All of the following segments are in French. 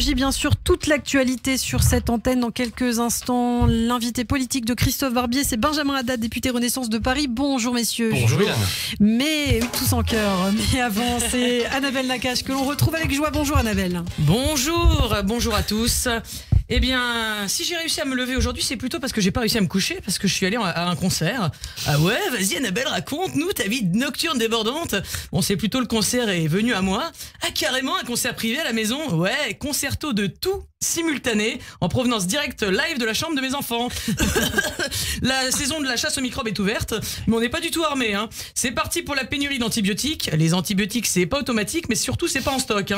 J, bien sûr, toute l'actualité sur cette antenne. Dans quelques instants, l'invité politique de Christophe Barbier, c'est Benjamin Haddad, député Renaissance de Paris. Bonjour messieurs. Bonjour. Mais tous en cœur. Mais avant, c'est Annabelle Nakache que l'on retrouve avec joie. Bonjour Annabelle. Bonjour à tous. Eh bien, si j'ai réussi à me lever aujourd'hui, c'est plutôt parce que j'ai pas réussi à me coucher, parce que je suis allé à un concert. Ah ouais, vas-y Annabelle, raconte-nous ta vie nocturne débordante. Bon, c'est plutôt le concert est venu à moi. Ah, carrément, un concert privé à la maison. Ouais, concerto de tout simultané, en provenance directe live de la chambre de mes enfants. La saison de la chasse aux microbes est ouverte, mais on n'est pas du tout armé. C'est parti pour la pénurie d'antibiotiques. Les antibiotiques, c'est pas automatique, mais surtout, c'est pas en stock.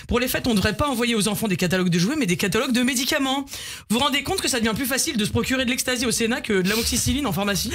Pour les fêtes, on ne devrait pas envoyer aux enfants des catalogues de jouets, mais des catalogues de médicaments. Vous vous rendez compte que ça devient plus facile de se procurer de l'ecstasy au Sénat que de l'amoxicilline en pharmacie?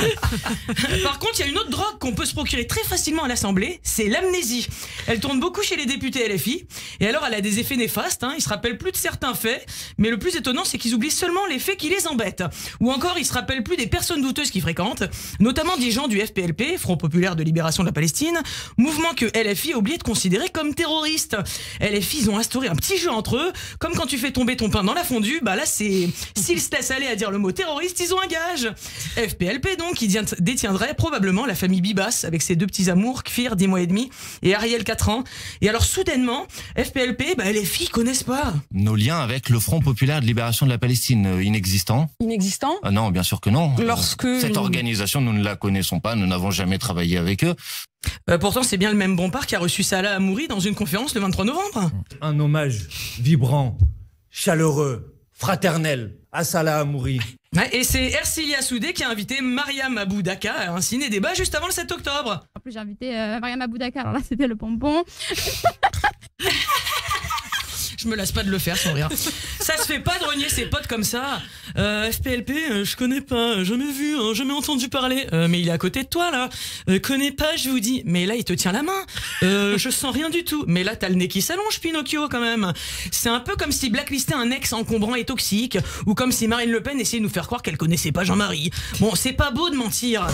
Par contre, il y a une autre drogue qu'on peut se procurer très facilement à l'Assemblée, c'est l'amnésie. Elle tourne beaucoup chez les députés LFI, et alors elle a des effets néfastes. Ils se rappellent plus de certains faits, mais le plus étonnant, c'est qu'ils oublient seulement les faits qui les embêtent. Ou encore, ils se rappellent plus des personnes douteuses qu'ils fréquentent, notamment des gens du FPLP, Front Populaire de Libération de la Palestine, mouvement que LFI a oublié de considérer comme terroriste. LFI, ils ont instauré un petit jeu entre eux, comme quand tu fais tomber ton pain dans la fondue, bah là c'est, s'ils se laissent aller à dire le mot terroriste, ils ont un gage. FPLP donc, qui détiendrait probablement la famille Bibas, avec ses deux petits amours, Kfir, 10 mois et demi, et Ariel, 4 ans. Et alors soudainement, FPLP, LFI connaissent pas. Nos liens avec le Front Populaire de Libération de la Palestine, inexistant. Inexistant? Non, bien sûr que non. Cette organisation, nous ne la connaissons pas, nous n'avons jamais travaillé avec eux. Pourtant, c'est bien le même Bompard qui a reçu Salah Hamouri dans une conférence le 23 novembre. Un hommage vibrant, chaleureux, fraternel à Salah Hamouri. Et c'est Ercilia Soudé qui a invité Mariam Abou Daka à un ciné-débat juste avant le 7 octobre. En plus, j'ai invité Mariam Abou Daka, alors là, c'était le pompon. Je me lasse pas de le faire sans rire. Ça se fait pas de renier ses potes comme ça. FPLP, je connais pas, jamais vu, jamais entendu parler. Mais il est à côté de toi là. Connais pas, je vous dis. Mais là, il te tient la main. Je sens rien du tout. Mais là, t'as le nez qui s'allonge, Pinocchio, quand même. C'est un peu comme si blacklistait un ex encombrant et toxique, ou comme si Marine Le Pen essayait de nous faire croire qu'elle connaissait pas Jean-Marie. Bon, c'est pas beau de mentir.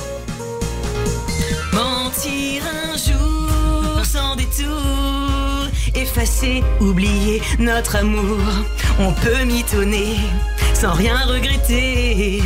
Mentir un jour sans détour, effacer, oublier notre amour. On peut mitonner sans rien regretter.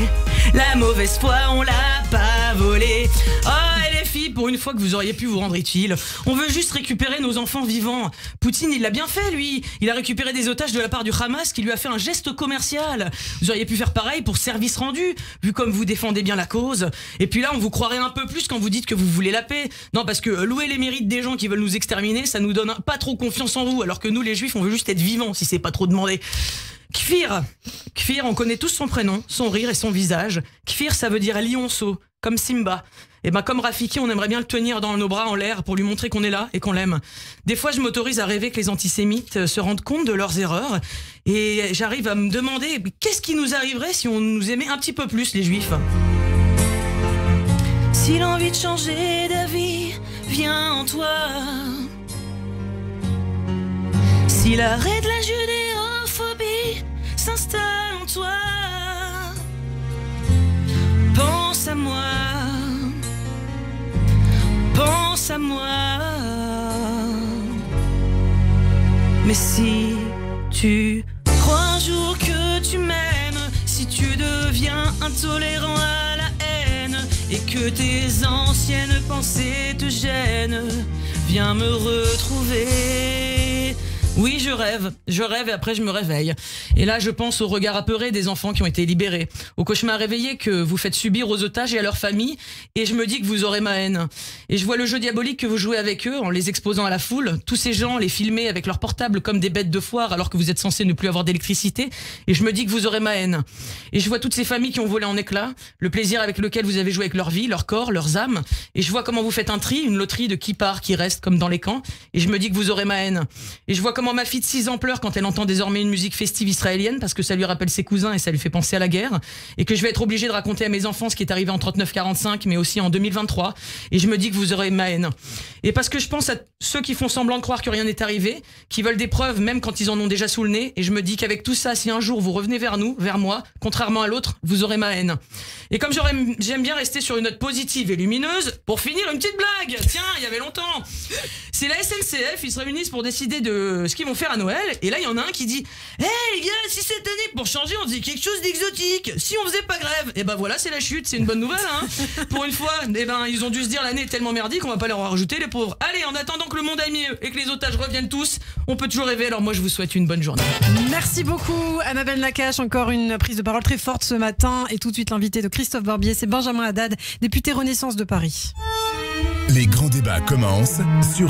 La mauvaise foi, on l'a pas volée. Oh, les filles, pour une fois que vous auriez pu vous rendre utile, on veut juste récupérer nos enfants vivants. Poutine, il l'a bien fait, lui. Il a récupéré des otages de la part du Hamas qui lui a fait un geste commercial. Vous auriez pu faire pareil pour service rendu, vu comme vous défendez bien la cause. Et puis là, on vous croirait un peu plus quand vous dites que vous voulez la paix. Non, parce que louer les mérites des gens qui veulent nous exterminer, ça nous donne pas trop confiance en vous, alors que nous, les juifs, on veut juste être vivants, si c'est pas trop demandé. Kfir, on connaît tous son prénom, son rire et son visage. Kfir, ça veut dire lionceau, comme Simba. Et comme Rafiki, on aimerait bien le tenir dans nos bras en l'air pour lui montrer qu'on est là et qu'on l'aime. Des fois, je m'autorise à rêver que les antisémites se rendent compte de leurs erreurs, et j'arrive à me demander qu'est-ce qui nous arriverait si on nous aimait un petit peu plus, les juifs. Si l'envie de changer d'avis vient en toi, si l'arrêt de la judéophobie s'installe en toi, pense à moi, pense à moi. Mais si tu crois un jour que tu m'aimes, si tu deviens intolérant à la haine et que tes anciennes pensées te gênent, viens me retrouver. Oui, je rêve et après je me réveille. Et là, je pense au regard apeuré des enfants qui ont été libérés, au cauchemar réveillé que vous faites subir aux otages et à leurs familles, et je me dis que vous aurez ma haine. Et je vois le jeu diabolique que vous jouez avec eux en les exposant à la foule, tous ces gens les filmer avec leurs portables comme des bêtes de foire alors que vous êtes censés ne plus avoir d'électricité, et je me dis que vous aurez ma haine. Et je vois toutes ces familles qui ont volé en éclats, le plaisir avec lequel vous avez joué avec leur vie, leur corps, leurs âmes, et je vois comment vous faites un tri, une loterie de qui part, qui reste, comme dans les camps, et je me dis que vous aurez ma haine. Et je vois comment ma fille de 6 ans pleure quand elle entend désormais une musique festive israélienne parce que ça lui rappelle ses cousins et ça lui fait penser à la guerre, et que je vais être obligé de raconter à mes enfants ce qui est arrivé en 39-45 mais aussi en 2023, et je me dis que vous aurez ma haine. Et parce que je pense à ceux qui font semblant de croire que rien n'est arrivé, qui veulent des preuves même quand ils en ont déjà sous le nez, et je me dis qu'avec tout ça, si un jour vous revenez vers nous, vers moi, contrairement à l'autre, vous aurez ma haine. Et comme j'aime bien rester sur une note positive et lumineuse, pour finir une petite blague. Tiens, il y avait longtemps. C'est la SNCF, ils se réunissent pour décider de ce qu'ils qu'ils vont faire à Noël. Et là, il y en a un qui dit hey les gars, si cette année, pour changer, on faisait quelque chose d'exotique, si on faisait pas grève. Et ben voilà, c'est la chute, c'est une bonne nouvelle, hein. Pour une fois, eh ben, ils ont dû se dire l'année est tellement merdique, on va pas leur en rajouter, les pauvres. Allez, en attendant que le monde aille mieux et que les otages reviennent tous, on peut toujours rêver. Alors moi, je vous souhaite une bonne journée. Merci beaucoup, Annabelle Nakache. Encore une prise de parole très forte ce matin. Et tout de suite, l'invité de Christophe Barbier, c'est Benjamin Haddad, député Renaissance de Paris. Les grands débats commencent sur